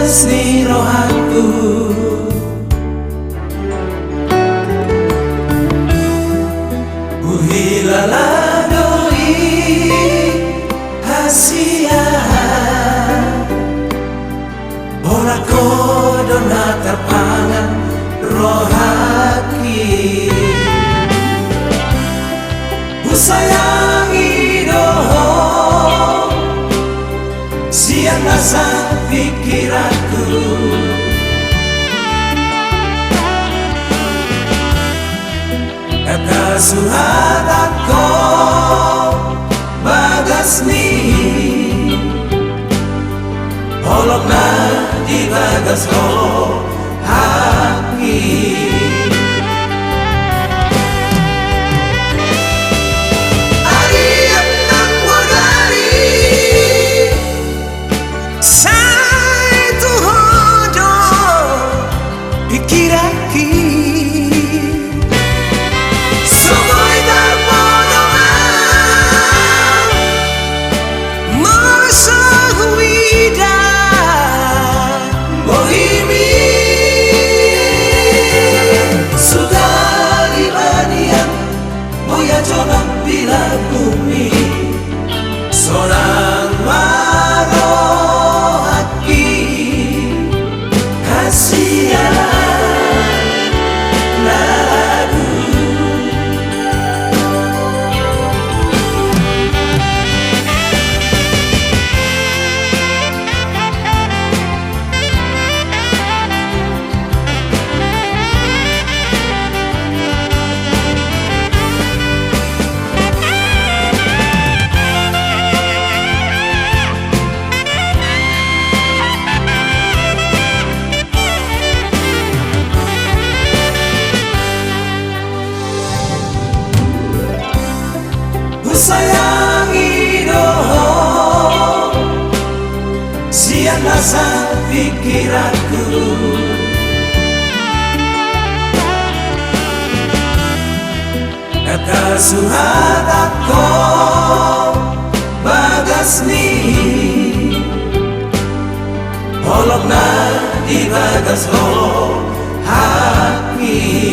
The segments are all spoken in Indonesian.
tresni rohanku. Uhilala doi hasia ora kodona terpangan rohaki. Usayangi doho siang rasa pikiranku. Kata surat aku bagas ni holokna di bagas lo haki. Bila bumi seorang marohaki kasihan lagu. Sayangi doho siang rasa pikiranku. Kata surat aku bagas ni holokna di bagas lo haki.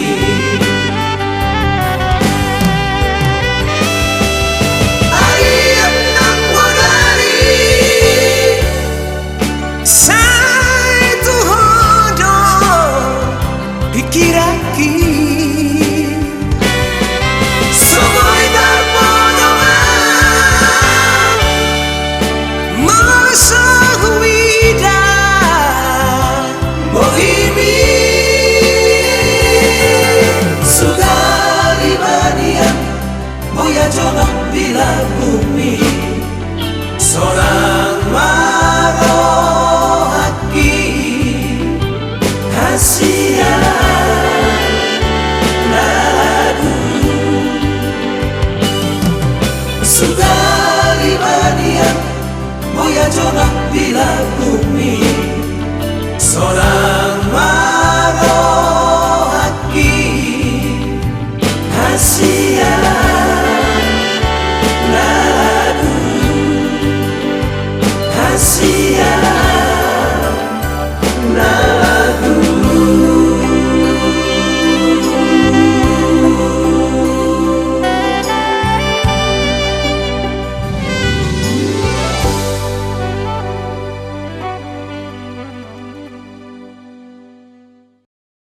Bila bumi seorang